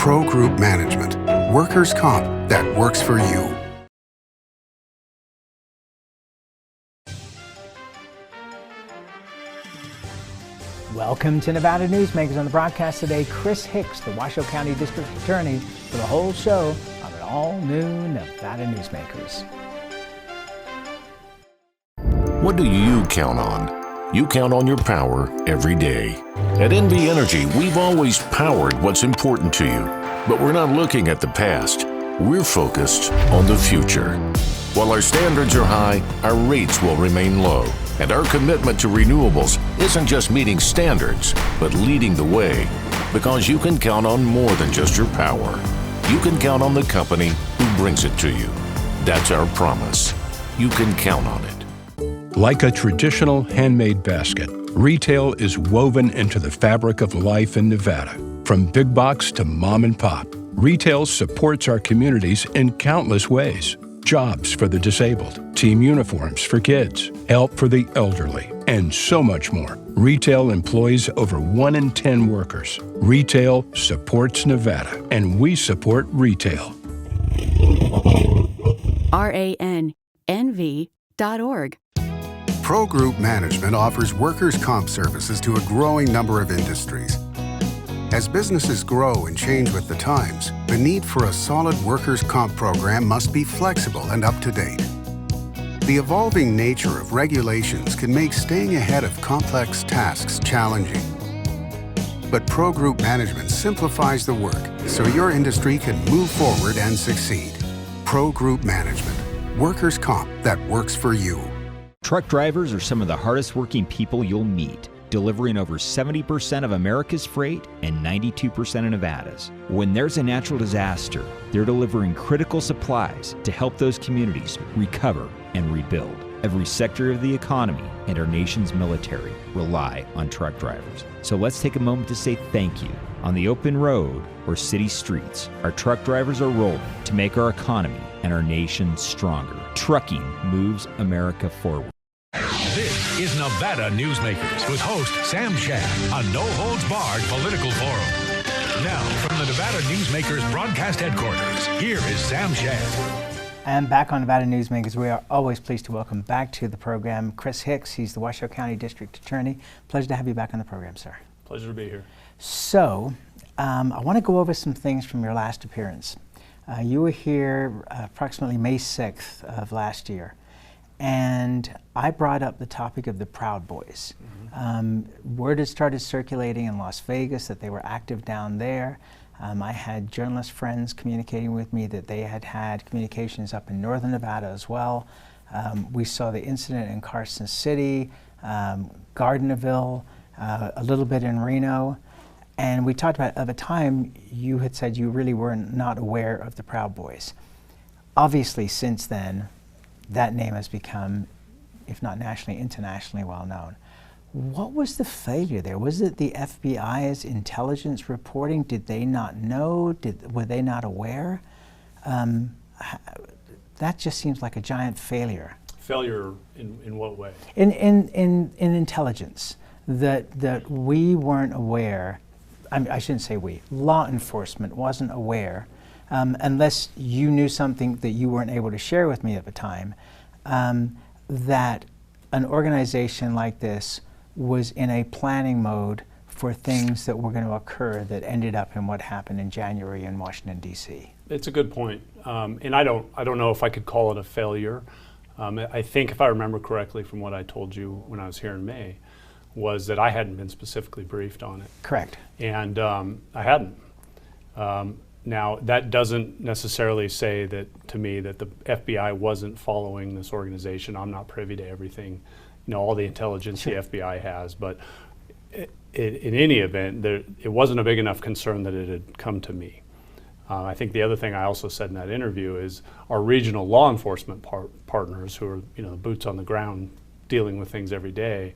Pro Group Management, workers' comp that works for you. Welcome to Nevada Newsmakers. On the broadcast today, Chris Hicks, the Washoe County District Attorney, for the whole show on an all-new Nevada Newsmakers. What do you count on? You count on your power every day. At NV Energy, we've always powered what's important to you, but we're not looking at the past. We're focused on the future. While our standards are high, our rates will remain low. And our commitment to renewables isn't just meeting standards, but leading the way. Because you can count on more than just your power. You can count on the company who brings it to you. That's our promise. You can count on it. Like a traditional handmade basket, retail is woven into the fabric of life in Nevada. From big box to mom and pop, retail supports our communities in countless ways. Jobs for the disabled, team uniforms for kids, help for the elderly, and so much more. Retail employs over 1 in 10 workers. Retail supports Nevada, and we support retail. RANNV.org. Pro Group Management offers workers' comp services to a growing number of industries. As businesses grow and change with the times, the need for a solid workers' comp program must be flexible and up to date. The evolving nature of regulations can make staying ahead of complex tasks challenging. But Pro Group Management simplifies the work so your industry can move forward and succeed. Pro Group Management, workers' comp that works for you. Truck drivers are some of the hardest working people you'll meet, delivering over 70% of America's freight and 92% of Nevada's. When there's a natural disaster, they're delivering critical supplies to help those communities recover and rebuild. Every sector of the economy and our nation's military rely on truck drivers. So let's take a moment to say thank you. On the open road or city streets, our truck drivers are rolling to make our economy and our nation stronger. Trucking moves America forward. This is Nevada Newsmakers with host Sam Shad, a no-holds-barred political forum. Now, from the Nevada Newsmakers broadcast headquarters, here is Sam Shad. And back on Nevada Newsmakers, we are always pleased to welcome back to the program Chris Hicks. He's the Washoe County District Attorney. Pleasure to have you back on the program, sir. Pleasure to be here. So, I want to go over some things from your last appearance. You were here approximately May 6th of last year. And I brought up the topic of the Proud Boys. Word had started circulating in Las Vegas that they were active down there. I had journalist friends communicating with me that they had had communications up in northern Nevada as well. We saw the incident in Carson City, Gardnerville, a little bit in Reno. And we talked about, at the time, you had said you really were not aware of the Proud Boys. Obviously, since then, that name has become, if not nationally, internationally well known. What was the failure there? Was it the FBI's intelligence reporting? Did they not know? Were they not aware? That just seems like a giant failure. Failure in what way? In intelligence, that we weren't aware. I shouldn't say we. Law enforcement wasn't aware. Unless you knew something that you weren't able to share with me at the time, that an organization like this was in a planning mode for things that were going to occur that ended up in what happened in January in Washington, D.C. It's a good point. And I don't know if I could call it a failure. I think if I remember correctly from what I told you when I was here in May, was that I hadn't been specifically briefed on it. Correct. And I hadn't. Now, that doesn't necessarily say that to me that the FBI wasn't following this organization. I'm not privy to everything, all the intelligence the FBI has. But in any event, it wasn't a big enough concern that it had come to me. I think the other thing I also said in that interview is our regional law enforcement partners, who are the boots on the ground dealing with things every day,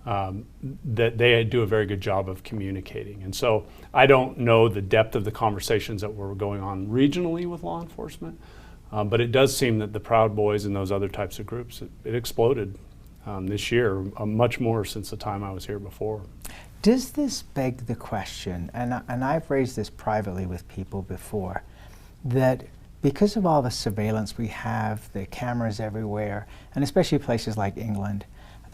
that they do a very good job of communicating. And so I don't know the depth of the conversations that were going on regionally with law enforcement, but it does seem that the Proud Boys and those other types of groups, it exploded this year, much more since the time I was here before. Does this beg the question, and I've raised this privately with people before, that because of all the surveillance we have, the cameras everywhere, and especially places like England,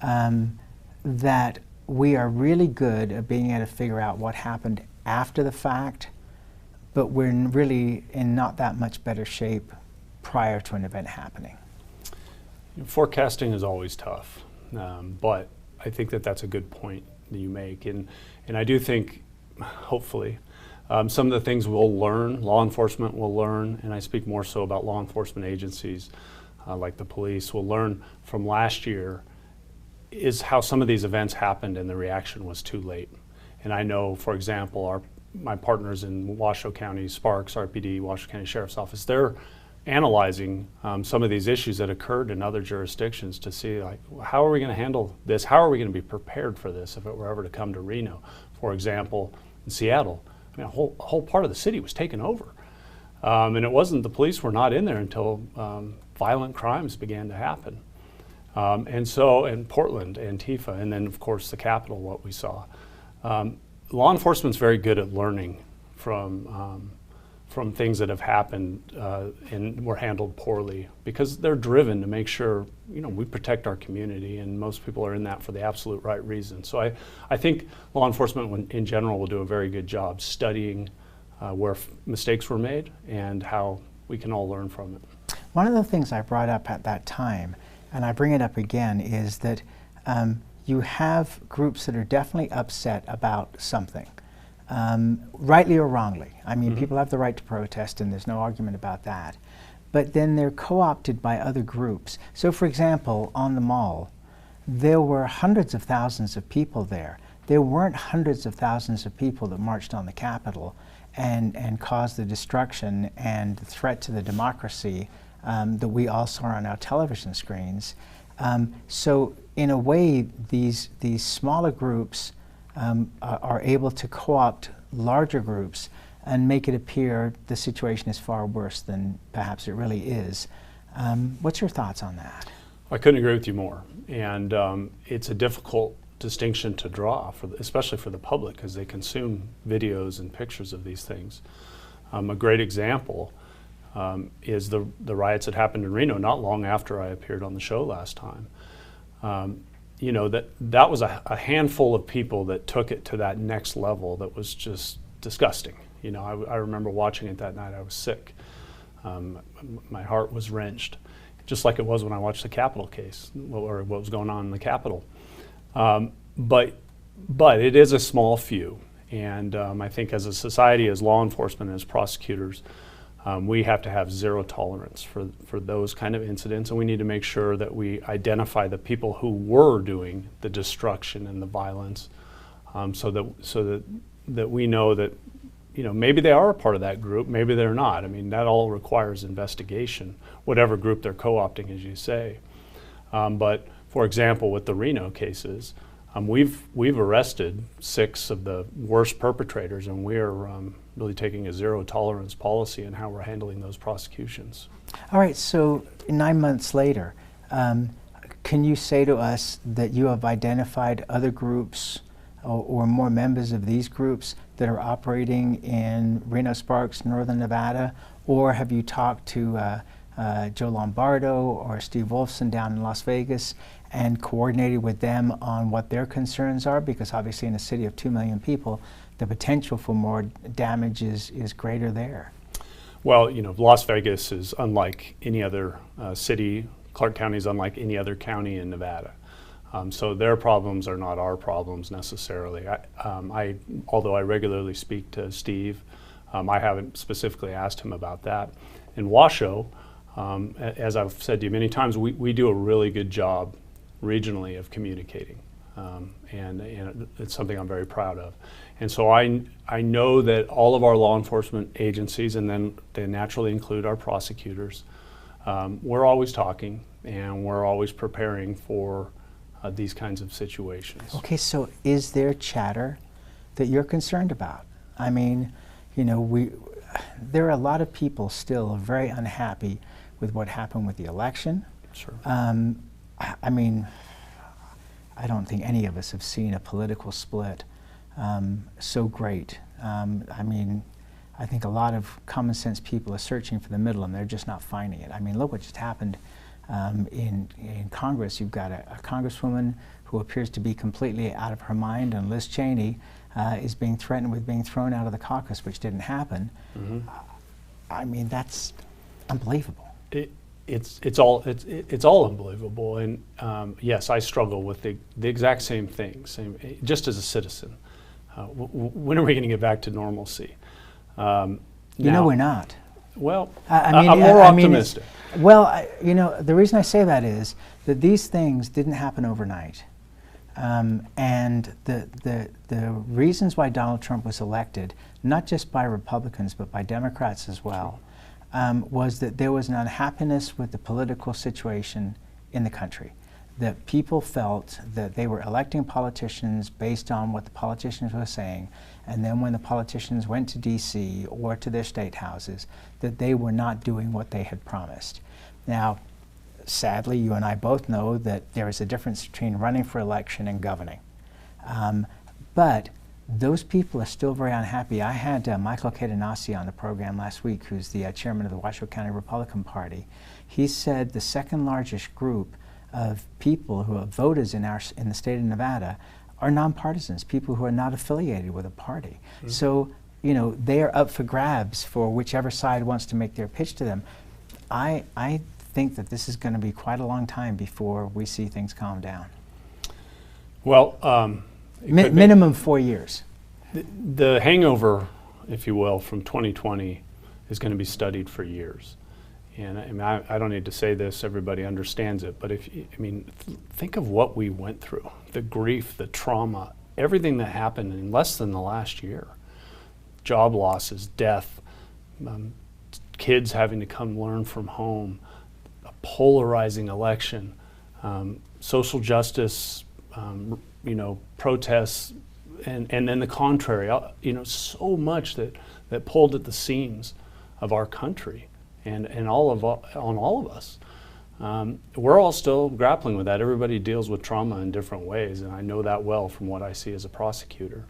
that we are really good at being able to figure out what happened after the fact, but we're really in not that much better shape prior to an event happening? Forecasting is always tough, but I think that that's a good point that you make, and I do think, hopefully, some of the things we'll learn, law enforcement will learn, and I speak more so about law enforcement agencies like the police, will learn from last year is how some of these events happened and the reaction was too late. And I know, for example, my partners in Washoe County, Sparks, RPD, Washoe County Sheriff's Office, they're analyzing some of these issues that occurred in other jurisdictions to see, like, how are we going to handle this? How are we going to be prepared for this if it were ever to come to Reno? For example, in Seattle, I mean, a whole part of the city was taken over. And it wasn't, the police were not in there until violent crimes began to happen. And so, in Portland, Antifa, and then of course the Capitol, what we saw. Law enforcement's very good at learning from things that have happened and were handled poorly, because they're driven to make sure, you know, we protect our community, and most people are in that for the absolute right reason. So I think law enforcement in general will do a very good job studying where mistakes were made and how we can all learn from it. One of the things I brought up at that time, and I bring it up again, is that you have groups that are definitely upset about something, rightly or wrongly. I mean, people have the right to protest, and there's no argument about that. But then they're co-opted by other groups. So, for example, on the Mall, there were hundreds of thousands of people there. There weren't hundreds of thousands of people that marched on the Capitol and caused the destruction and the threat to the democracy that we all saw on our television screens. So in a way, these smaller groups are able to co-opt larger groups and make it appear the situation is far worse than perhaps it really is. What's your thoughts on that? I couldn't agree with you more. And it's a difficult distinction to draw, especially for the public, because they consume videos and pictures of these things. A great example is the riots that happened in Reno not long after I appeared on the show last time. You know, that was a handful of people that took it to that next level that was just disgusting. You know, I remember watching it that night. I was sick. My heart was wrenched, just like it was when I watched the Capitol case, or what was going on in the Capitol. But it is a small few, and I think as a society, as law enforcement, as prosecutors, we have to have zero tolerance for those kind of incidents, and we need to make sure that we identify the people who were doing the destruction and the violence, so that we know that, you know, maybe they are a part of that group, maybe they're not. I mean, that all requires investigation, whatever group they're co-opting, as you say. But for example, with the Reno cases, we've arrested 6 of the worst perpetrators, and we're really taking a zero tolerance policy in how we're handling those prosecutions. All right, so 9 months later, can you say to us that you have identified other groups or more members of these groups that are operating in Reno, Sparks, Northern Nevada, or have you talked to Joe Lombardo or Steve Wolfson down in Las Vegas and coordinated with them on what their concerns are? Because obviously in a city of 2 million people, the potential for more damage is greater there. Well, you know, Las Vegas is unlike any other city. Clark County is unlike any other county in Nevada. So their problems are not our problems necessarily. Although I regularly speak to Steve, I haven't specifically asked him about that. In Washoe, as I've said to you many times, we do a really good job regionally of communicating, and it's something I'm very proud of. And so I know that all of our law enforcement agencies, and then they naturally include our prosecutors, we're always talking and we're always preparing for these kinds of situations. Okay, so is there chatter that you're concerned about? I mean, you know, there are a lot of people still very unhappy with what happened with the election. Sure. I mean, I don't think any of us have seen a political split so great. I mean, I think a lot of common sense people are searching for the middle and they're just not finding it. I mean, look what just happened in Congress. You've got a congresswoman who appears to be completely out of her mind, and Liz Cheney is being threatened with being thrown out of the caucus, which didn't happen. I mean, that's unbelievable. It's all unbelievable, and yes, I struggle with the exact same things. Just as a citizen, when are we going to get back to normalcy? You know, we're not. Well, I'm more optimistic. You know, the reason I say that is that these things didn't happen overnight. And the reasons why Donald Trump was elected, not just by Republicans, but by Democrats as well, was that there was an unhappiness with the political situation in the country. That people felt that they were electing politicians based on what the politicians were saying, and then when the politicians went to D.C. or to their state houses, that they were not doing what they had promised. Now, sadly, you and I both know that there is a difference between running for election and governing. But those people are still very unhappy. I had Michael Cadenassi on the program last week, who's the chairman of the Washoe County Republican Party. He said the second largest group of people who are voters in the state of Nevada are nonpartisans, people who are not affiliated with a party. So, you know, they are up for grabs for whichever side wants to make their pitch to them. I think that this is going to be quite a long time before we see things calm down. Well, minimum 4 years. The hangover, if you will, from 2020 is going to be studied for years. And I mean, I don't need to say this, everybody understands it, but think of what we went through, the grief, the trauma, everything that happened in less than the last year. Job losses, death, kids having to come learn from home, a polarizing election, social justice, protests, and then the contrary, so much that pulled at the seams of our country. And on all of us. We're all still grappling with that. Everybody deals with trauma in different ways, and I know that well from what I see as a prosecutor.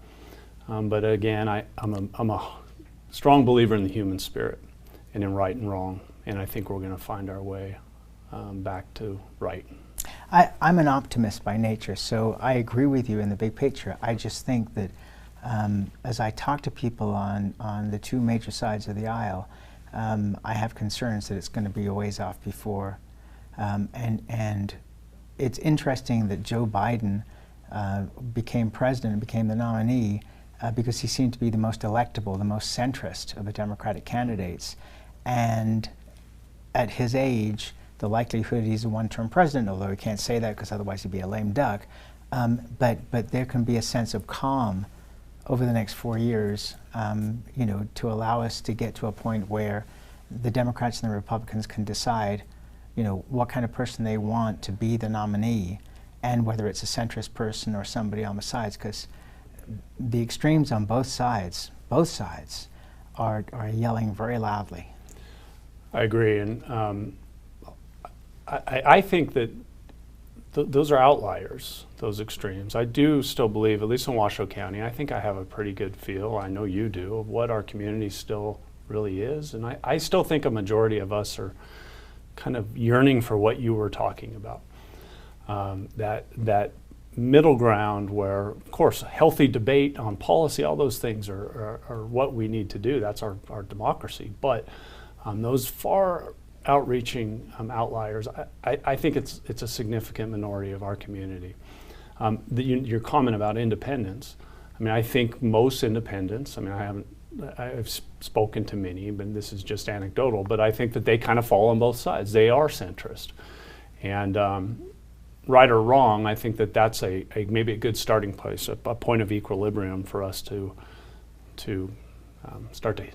But again, I'm a strong believer in the human spirit and in right and wrong, and I think we're going to find our way back to right. I'm an optimist by nature, so I agree with you in the big picture. I just think that as I talk to people on the two major sides of the aisle, I have concerns that it's going to be a ways off before. And it's interesting that Joe Biden became president and became the nominee because he seemed to be the most electable, the most centrist of the Democratic candidates. And at his age, the likelihood he's a one-term president, although he can't say that because otherwise he'd be a lame duck, but there can be a sense of calm over the next 4 years, to allow us to get to a point where the Democrats and the Republicans can decide, what kind of person they want to be the nominee, and whether it's a centrist person or somebody on the sides, because the extremes on both sides are yelling very loudly. I agree, and I think that those are outliers, those extremes. I do still believe, at least in Washoe County, I think I have a pretty good feel, I know you do, of what our community still really is. And I still think a majority of us are kind of yearning for what you were talking about. That middle ground where, of course, healthy debate on policy, all those things are what we need to do. That's our democracy. But those far outreaching outliers, I think it's a significant minority of our community. Your comment about independence, I think most independents, I've spoken to many, but this is just anecdotal, but I think that they kind of fall on both sides. They are centrist. And right or wrong, I think that that's maybe a good starting place, a point of equilibrium for us to start to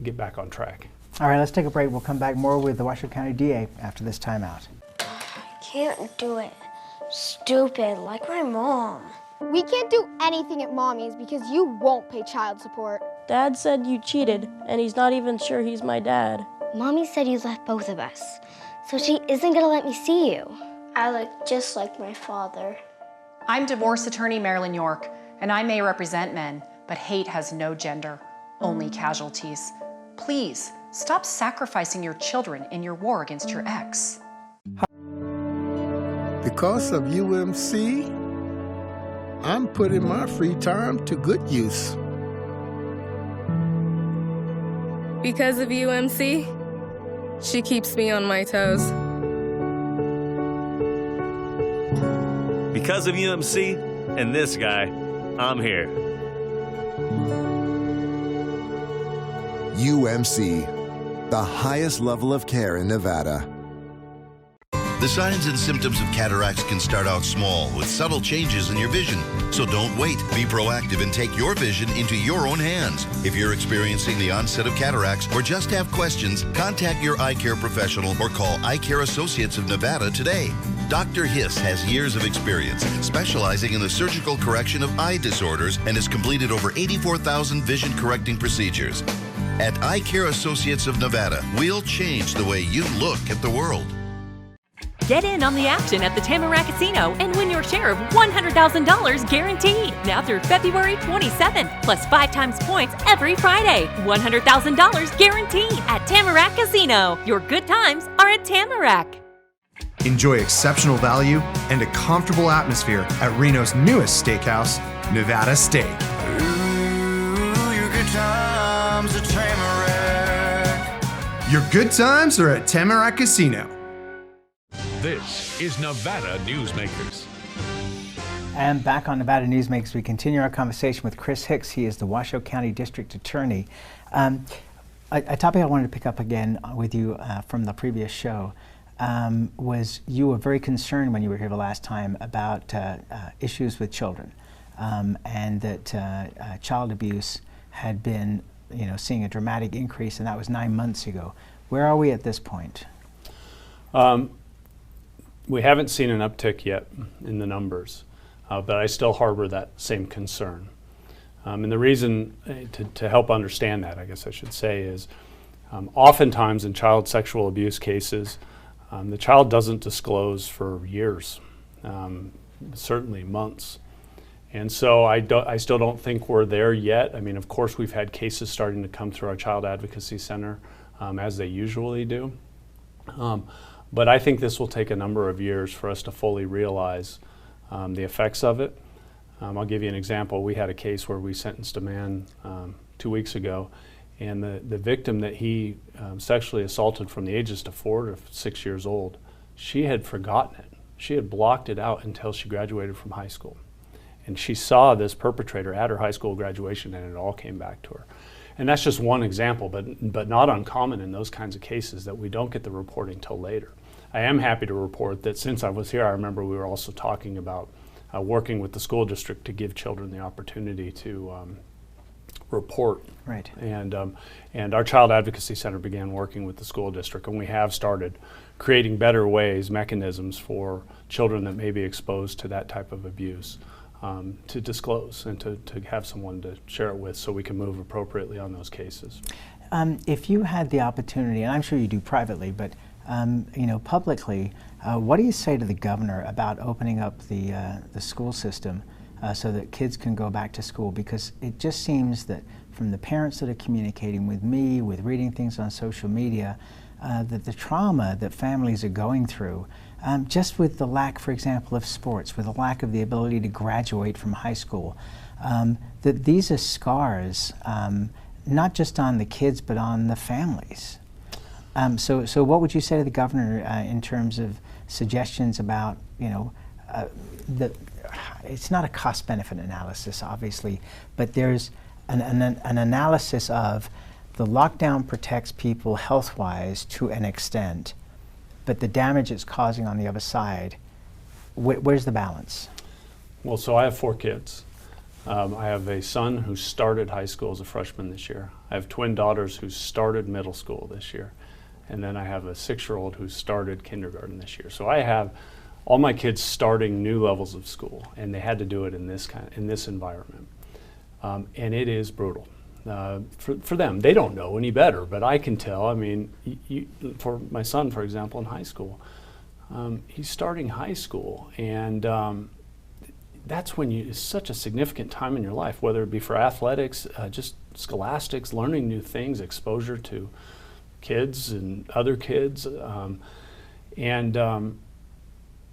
get back on track. All right, let's take a break. We'll come back more with the Washoe County DA after this timeout. Can't do it. Stupid, like my mom. We can't do anything at Mommy's because you won't pay child support. Dad said you cheated, and he's not even sure he's my dad. Mommy said you left both of us, so she isn't gonna let me see you. I look just like my father. I'm divorce attorney Marilyn York, And I may represent men, but hate has no gender, only casualties. Please, stop sacrificing your children in your war against your ex. Because of UMC, I'm putting my free time to good use. Because of UMC, she keeps me on my toes. Because of UMC and this guy, I'm here. UMC, the highest level of care in Nevada. The signs and symptoms of cataracts can start out small with subtle changes in your vision. So don't wait. Be proactive and take your vision into your own hands. If you're experiencing the onset of cataracts or just have questions, contact your eye care professional or call Eye Care Associates of Nevada today. Dr. Hiss has years of experience specializing in the surgical correction of eye disorders and has completed over 84,000 vision correcting procedures. At Eye Care Associates of Nevada, we'll change the way you look at the world. Get in on the action at the Tamarack Casino and win your share of $100,000 guaranteed. Now through February 27th, plus 5 times points every Friday. $100,000 guaranteed at Tamarack Casino. Your good times are at Tamarack. Enjoy exceptional value and a comfortable atmosphere at Reno's newest steakhouse, Nevada Steak. Ooh, your good times at Tamarack. Your good times are at Tamarack Casino. This is Nevada Newsmakers. And back on Nevada Newsmakers, we continue our conversation with Chris Hicks. He is the Washoe County District Attorney. A topic I wanted to pick up again with you from the previous show was you were very concerned when you were here the last time about issues with children, and that child abuse had been, seeing a dramatic increase, and that was 9 months ago. Where are we at this point? We haven't seen an uptick yet in the numbers, but I still harbor that same concern. And the reason to help understand that, I guess I should say, is oftentimes in child sexual abuse cases, the child doesn't disclose for years, certainly months. And so I still don't think we're there yet. I mean, of course, we've had cases starting to come through our Child Advocacy Center, as they usually do. But I think this will take a number of years for us to fully realize the effects of it. I'll give you an example. We had a case where we sentenced a man 2 weeks ago, and the victim that he sexually assaulted from the ages of 4 to 6 years old, she had forgotten it. She had blocked it out until she graduated from high school. And she saw this perpetrator at her high school graduation, and it all came back to her. And that's just one example, but not uncommon in those kinds of cases that we don't get the reporting till later. I am happy to report that since I was here, I remember we were also talking about working with the school district to give children the opportunity to report. Right. And our Child Advocacy Center began working with the school district, and we have started creating better ways, mechanisms for children that may be exposed to that type of abuse to disclose and to have someone to share it with so we can move appropriately on those cases. If you had the opportunity, and I'm sure you do privately, but publicly, what do you say to the governor about opening up the school system so that kids can go back to school? Because it just seems that from the parents that are communicating with me, with reading things on social media, that the trauma that families are going through, just with the lack, for example, of sports, with the lack of the ability to graduate from high school, that these are scars, not just on the kids, but on the families. So what would you say to the governor in terms of suggestions about, it's not a cost-benefit analysis, obviously, but there's an analysis of the lockdown protects people health-wise to an extent, but the damage it's causing on the other side, where's the balance? Well, so I have 4 kids. I have a son who started high school as a freshman this year. I have twin daughters who started middle school this year. And then I have a 6-year-old who started kindergarten this year. So I have all my kids starting new levels of school, and they had to do it in this environment. And it is brutal for them. They don't know any better, but I can tell. I mean, for my son, for example, in high school, he's starting high school, and that's when it's such a significant time in your life, whether it be for athletics, just scholastics, learning new things, exposure to kids and other kids.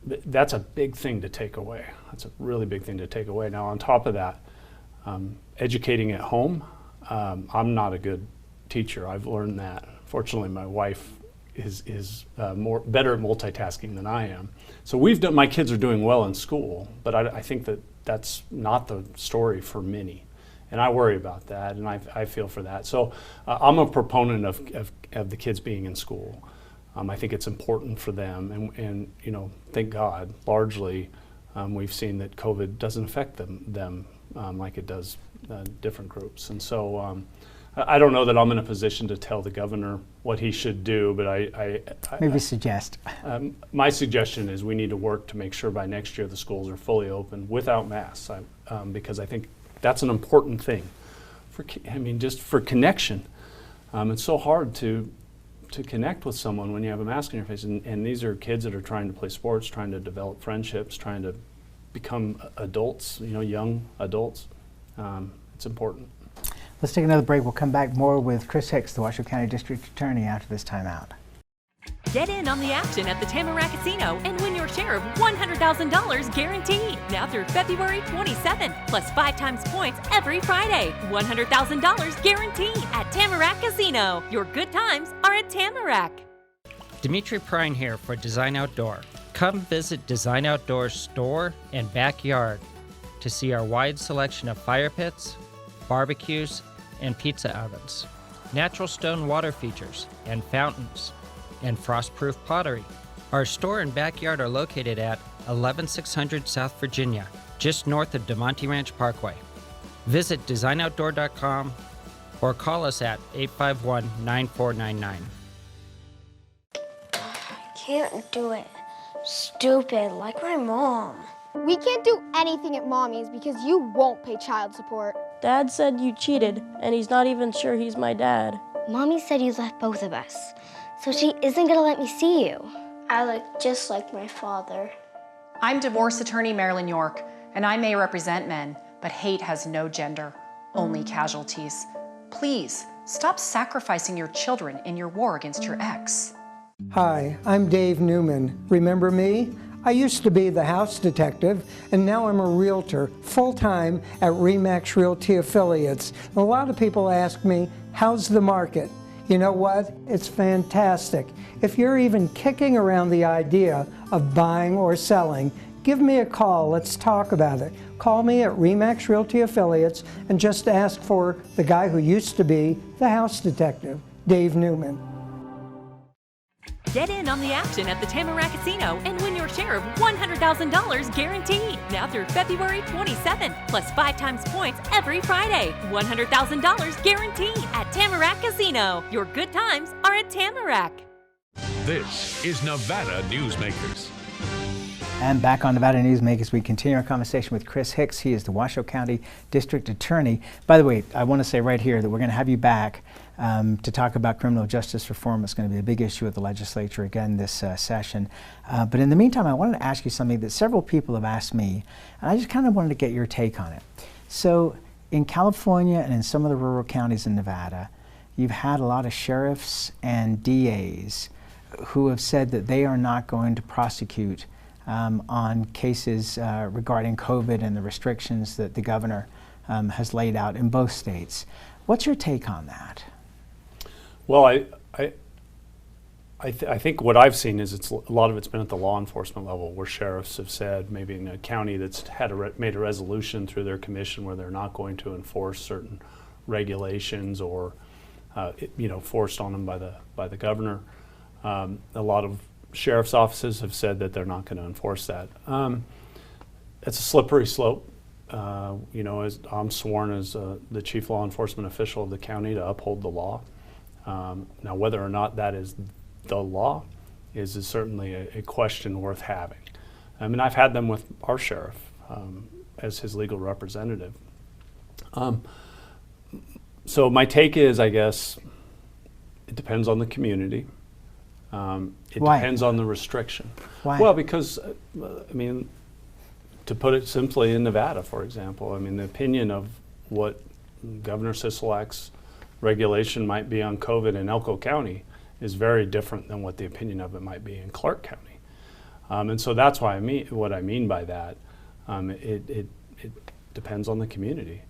That's a big thing to take away. That's a really big thing to take away. Now, on top of that, educating at home, I'm not a good teacher. I've learned that. Fortunately, my wife is better at multitasking than I am. So my kids are doing well in school, but I think that's not the story for many. And I worry about that, and I feel for that. So I'm a proponent of the kids being in school. I think it's important for them, and you know, thank God, largely we've seen that COVID doesn't affect them like it does different groups. And so I don't know that I'm in a position to tell the governor what he should do, but maybe suggest. My suggestion is we need to work to make sure by next year the schools are fully open without masks, because I think that's an important thing. Just for connection. It's so hard to connect with someone when you have a mask on your face, and these are kids that are trying to play sports, trying to develop friendships, trying to become adults, young adults. It's important. Let's take another break. We'll come back more with Chris Hicks, the Washoe County District Attorney, after this timeout. Get in on the action at the Tamarack Casino and win your share of $100,000 guaranteed. Now through February 27th, plus 5 times points every Friday. $100,000 guaranteed at Tamarack Casino. Your good times are at Tamarack. Dimitri Prine here for Design Outdoor. Come visit Design Outdoor's store and backyard to see our wide selection of fire pits, barbecues, and pizza ovens, natural stone water features and fountains, and frost-proof pottery. Our store and backyard are located at 11600 South Virginia, just north of DeMonte Ranch Parkway. Visit designoutdoor.com or call us at 851-9499. I can't do it. Stupid, like my mom. We can't do anything at Mommy's because you won't pay child support. Dad said you cheated, and he's not even sure he's my dad. Mommy said you left both of us, so she isn't gonna let me see you. I look just like my father. I'm divorce attorney Marilyn York, and I may represent men, but hate has no gender, only casualties. Please, stop sacrificing your children in your war against your ex. Hi, I'm Dave Newman. Remember me? I used to be the house detective, and now I'm a realtor full-time at RE/MAX Realty Affiliates. A lot of people ask me, how's the market? You know what? It's fantastic. If you're even kicking around the idea of buying or selling, give me a call. Let's talk about it. Call me at RE/MAX Realty Affiliates and just ask for the guy who used to be the house detective, Dave Newman. Get in on the action at the Tamarack Casino and win your share of $100,000 guaranteed. Now through February 27th, plus 5 times points every Friday. $100,000 guaranteed at Tamarack Casino. Your good times are at Tamarack. This is Nevada Newsmakers. And back on Nevada Newsmakers, we continue our conversation with Chris Hicks. He is the Washoe County District Attorney. By the way, I want to say right here that we're going to have you back to talk about criminal justice reform. It's going to be a big issue at the legislature again this session. But in the meantime, I wanted to ask you something that several people have asked me, and I just kind of wanted to get your take on it. So in California and in some of the rural counties in Nevada, you've had a lot of sheriffs and DAs who have said that they are not going to prosecute on cases regarding COVID and the restrictions that the governor has laid out in both states. What's your take on that? Well, I think what I've seen is a lot of it's been at the law enforcement level, where sheriffs have said, maybe in a county that's made a resolution through their commission where they're not going to enforce certain regulations or forced on them by the governor. A lot of sheriff's offices have said that they're not going to enforce that. It's a slippery slope. As I'm sworn as the chief law enforcement official of the county to uphold the law. Now, whether or not that is the law is certainly a question worth having. I mean, I've had them with our sheriff as his legal representative. So my take is, I guess, it depends on the community. It Why? depends on the restriction. Why? Well, because, to put it simply, in Nevada, for example, I mean, the opinion of what Governor Sisolak's regulation might be on COVID in Elko County is very different than what the opinion of it might be in Clark County. And so that's why what I mean by that. It depends on the community.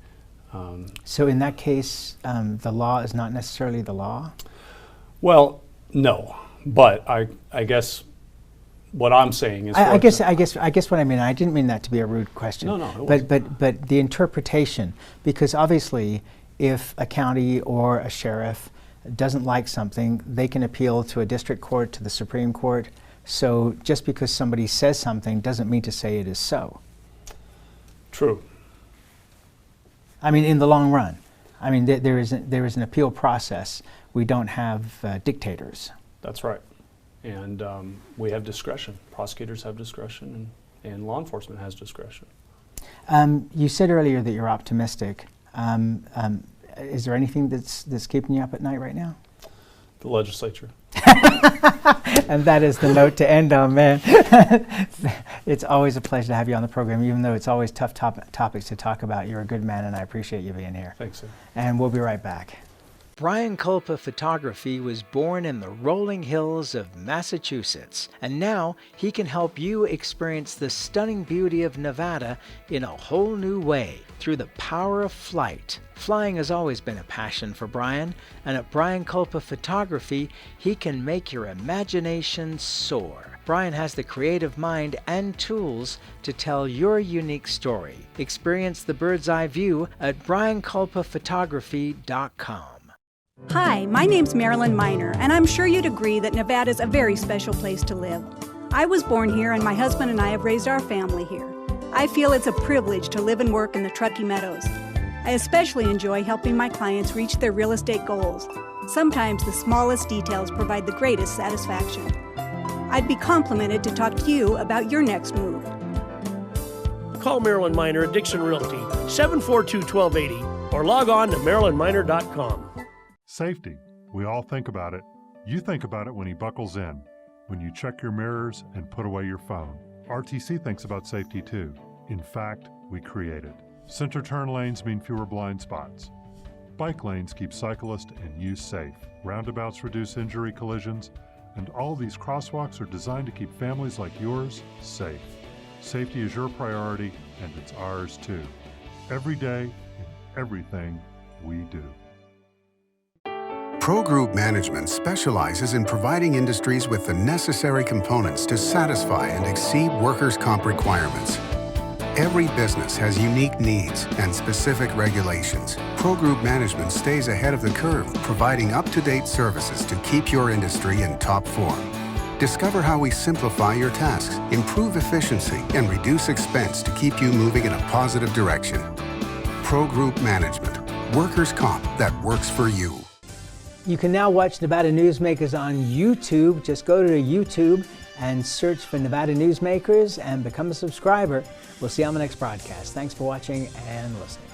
So in that case, the law is not necessarily the law? Well, no, but I guess what I'm saying is... I guess what I mean, I didn't mean that to be a rude question. No, but the interpretation, because obviously if a county or a sheriff doesn't like something, they can appeal to a district court, to the Supreme Court. So just because somebody says something doesn't mean to say it is so. True. I mean, in the long run. I mean, there is an appeal process. We don't have dictators. That's right. And we have discretion. Prosecutors have discretion, and law enforcement has discretion. You said earlier that you're optimistic. Is there anything that's keeping you up at night right now? The legislature. And that is the note to end on, man. It's always a pleasure to have you on the program, even though it's always tough topics to talk about. You're a good man, and I appreciate you being here. Thanks, sir. And we'll be right back. Brian Culpa Photography was born in the rolling hills of Massachusetts, and now he can help you experience the stunning beauty of Nevada in a whole new way through the power of flight. Flying has always been a passion for Brian, and at Brian Culpa Photography, he can make your imagination soar. Brian has the creative mind and tools to tell your unique story. Experience the bird's eye view at brianculpaphotography.com. Hi, my name's Marilyn Miner, and I'm sure you'd agree that Nevada's a very special place to live. I was born here, and my husband and I have raised our family here. I feel it's a privilege to live and work in the Truckee Meadows. I especially enjoy helping my clients reach their real estate goals. Sometimes the smallest details provide the greatest satisfaction. I'd be complimented to talk to you about your next move. Call Marilyn Miner at Dixon Realty, 742-1280, or log on to marilynminer.com. Safety. We all think about it. You think about it when he buckles in, when you check your mirrors and put away your phone. RTC thinks about safety too. In fact, we create it. Center turn lanes mean fewer blind spots. Bike lanes keep cyclists and you safe. Roundabouts reduce injury collisions, and all these crosswalks are designed to keep families like yours safe. Safety is your priority, and it's ours too. Every day, in everything we do. Pro Group Management specializes in providing industries with the necessary components to satisfy and exceed workers' comp requirements. Every business has unique needs and specific regulations. Pro Group Management stays ahead of the curve, providing up-to-date services to keep your industry in top form. Discover how we simplify your tasks, improve efficiency, and reduce expense to keep you moving in a positive direction. Pro Group Management. Workers' comp that works for you. You can now watch Nevada Newsmakers on YouTube. Just go to YouTube and search for Nevada Newsmakers and become a subscriber. We'll see you on the next broadcast. Thanks for watching and listening.